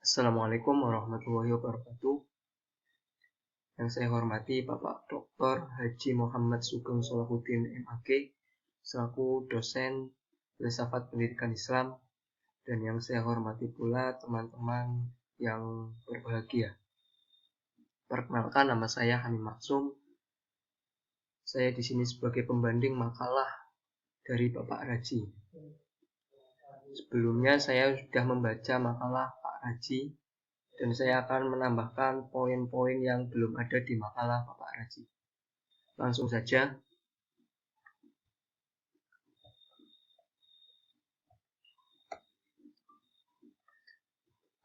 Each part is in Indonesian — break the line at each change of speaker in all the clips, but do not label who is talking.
Assalamualaikum warahmatullahi wabarakatuh. Yang saya hormati Bapak Dr. Haji Muhammad Sugeng Sholahuddin MAG selaku dosen Filsafat Pendidikan Islam, dan yang saya hormati pula teman-teman yang berbahagia. Perkenalkan, nama saya Hamim Maksum. Saya di sini sebagai pembanding makalah dari Bapak Raji. Sebelumnya saya sudah membaca makalah Pak Raji, dan saya akan menambahkan poin-poin yang belum ada di makalah Bapak Raji. Langsung saja.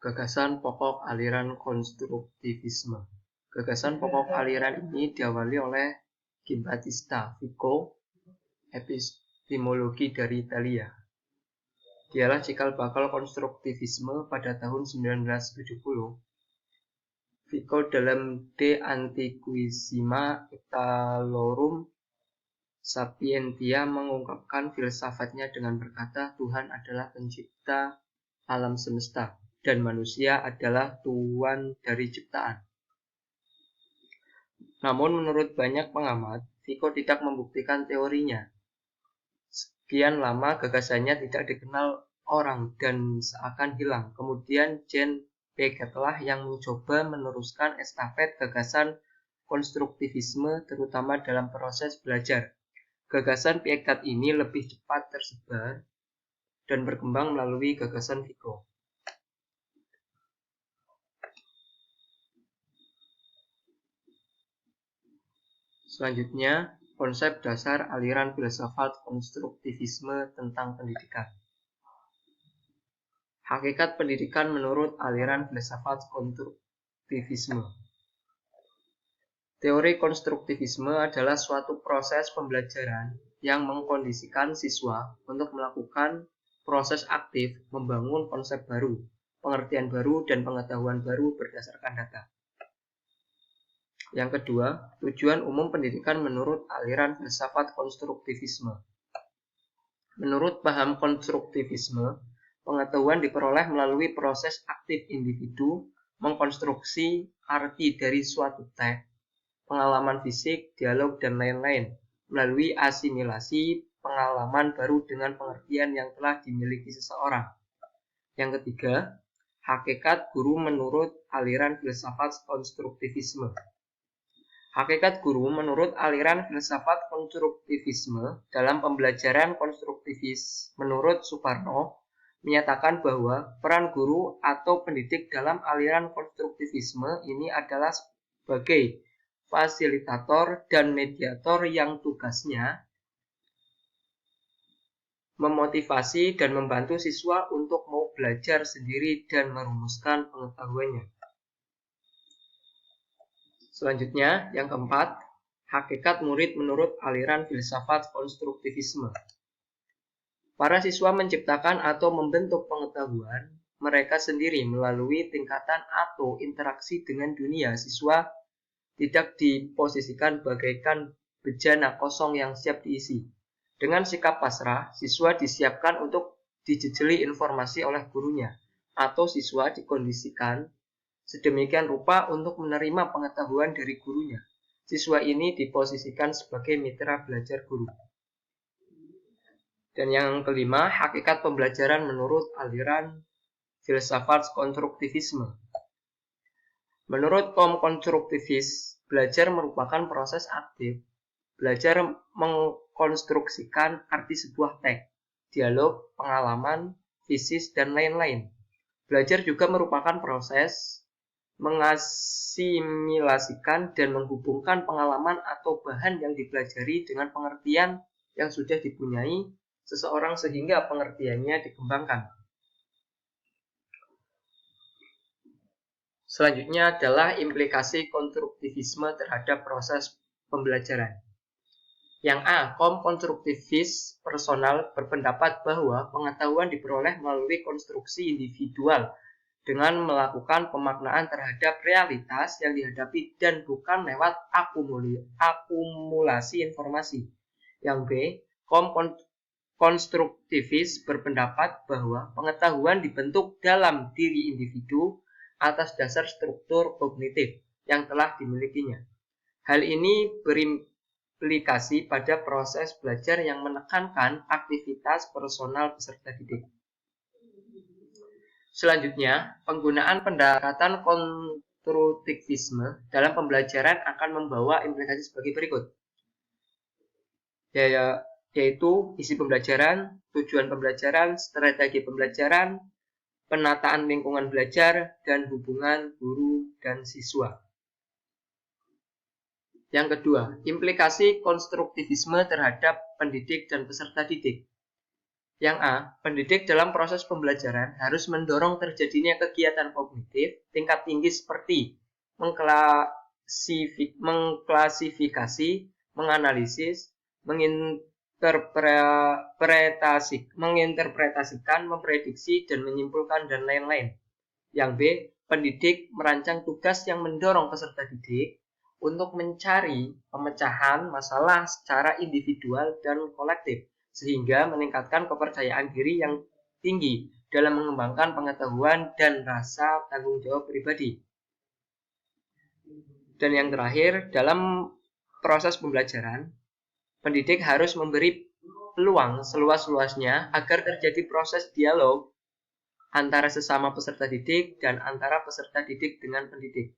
Gagasan pokok aliran konstruktivisme. Gagasan pokok aliran ini diawali oleh Giambattista Vico, epistemologi dari Italia. Dialah cikal bakal konstruktivisme pada tahun 1970. Vico dalam De Antiquissima Italorum Sapientia mengungkapkan filsafatnya dengan berkata, Tuhan adalah pencipta alam semesta dan manusia adalah tuan dari ciptaan. Namun menurut banyak pengamat, Vico tidak membuktikan teorinya. Sekian lama gagasannya tidak dikenal orang dan seakan hilang. Kemudian Jean Piaget lah yang mencoba meneruskan estafet gagasan konstruktivisme terutama dalam proses belajar. Gagasan Piaget ini lebih cepat tersebar dan berkembang melalui gagasan Vico. Selanjutnya, konsep dasar aliran filsafat konstruktivisme tentang pendidikan. Hakikat pendidikan menurut aliran filsafat konstruktivisme. Teori konstruktivisme adalah suatu proses pembelajaran yang mengkondisikan siswa untuk melakukan proses aktif membangun konsep baru, pengertian baru, dan pengetahuan baru berdasarkan data. Yang kedua, tujuan umum pendidikan menurut aliran filsafat konstruktivisme. Menurut paham konstruktivisme, pengetahuan diperoleh melalui proses aktif individu mengkonstruksi arti dari suatu teks, pengalaman fisik, dialog, dan lain-lain, melalui asimilasi pengalaman baru dengan pengertian yang telah dimiliki seseorang. Yang ketiga, hakikat guru menurut aliran filsafat konstruktivisme. Hakikat guru menurut aliran filsafat konstruktivisme dalam pembelajaran konstruktivis menurut Suparno menyatakan bahwa peran guru atau pendidik dalam aliran konstruktivisme ini adalah sebagai fasilitator dan mediator yang tugasnya memotivasi dan membantu siswa untuk mau belajar sendiri dan merumuskan pengetahuannya. Selanjutnya, yang keempat, hakikat murid menurut aliran filsafat konstruktivisme. Para siswa menciptakan atau membentuk pengetahuan mereka sendiri melalui tingkatan atau interaksi dengan dunia. Siswa tidak diposisikan bagaikan bejana kosong yang siap diisi. Dengan sikap pasrah, siswa disiapkan untuk dijejeli informasi oleh gurunya, atau siswa dikondisikan sedemikian rupa untuk menerima pengetahuan dari gurunya. Siswa ini diposisikan sebagai mitra belajar guru. Dan yang kelima, hakikat pembelajaran menurut aliran filsafat konstruktivisme. Menurut kaum konstruktivis, belajar merupakan proses aktif. Belajar mengkonstruksikan arti sebuah teks, dialog, pengalaman, fisis, dan lain-lain. Belajar juga merupakan proses mengasimilasikan dan menghubungkan pengalaman atau bahan yang dipelajari dengan pengertian yang sudah dipunyai seseorang sehingga pengertiannya dikembangkan. Selanjutnya adalah implikasi konstruktivisme terhadap proses pembelajaran. Yang A, kaum konstruktivis personal berpendapat bahwa pengetahuan diperoleh melalui konstruksi individual dengan melakukan pemaknaan terhadap realitas yang dihadapi dan bukan lewat akumulasi informasi. Yang B, kaum konstruktivis berpendapat bahwa pengetahuan dibentuk dalam diri individu atas dasar struktur kognitif yang telah dimilikinya. Hal ini berimplikasi pada proses belajar yang menekankan aktivitas personal peserta didik. Selanjutnya, penggunaan pendekatan konstruktivisme dalam pembelajaran akan membawa implikasi sebagai berikut. Yaitu isi pembelajaran, tujuan pembelajaran, strategi pembelajaran, penataan lingkungan belajar, dan hubungan guru dan siswa. Yang kedua, implikasi konstruktivisme terhadap pendidik dan peserta didik. Yang A, pendidik dalam proses pembelajaran harus mendorong terjadinya kegiatan kognitif tingkat tinggi seperti mengklasifikasi, menganalisis, menginterpretasikan, memprediksi, dan menyimpulkan, dan lain-lain. Yang B, pendidik merancang tugas yang mendorong peserta didik untuk mencari pemecahan masalah secara individual dan kolektif, sehingga meningkatkan kepercayaan diri yang tinggi dalam mengembangkan pengetahuan dan rasa tanggung jawab pribadi. Dan yang terakhir, dalam proses pembelajaran, pendidik harus memberi peluang seluas-luasnya agar terjadi proses dialog antara sesama peserta didik dan antara peserta didik dengan pendidik.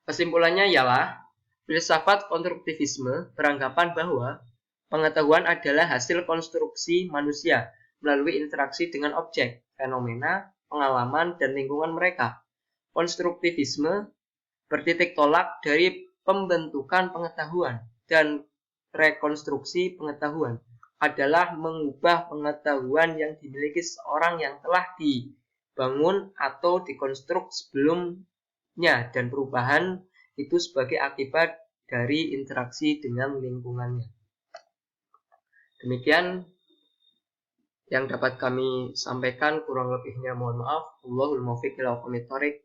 Kesimpulannya ialah, filsafat konstruktivisme beranggapan bahwa pengetahuan adalah hasil konstruksi manusia melalui interaksi dengan objek, fenomena, pengalaman, dan lingkungan mereka. Konstruktivisme bertitik tolak dari pembentukan pengetahuan dan rekonstruksi pengetahuan adalah mengubah pengetahuan yang dimiliki seorang yang telah dibangun atau dikonstruk sebelumnya, dan perubahan itu sebagai akibat dari interaksi dengan lingkungannya. Demikian yang dapat kami sampaikan, kurang lebihnya mohon maaf. Wallahul muwaffiq ila aqwamit thoriq.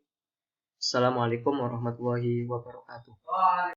Assalamualaikum warahmatullahi wabarakatuh.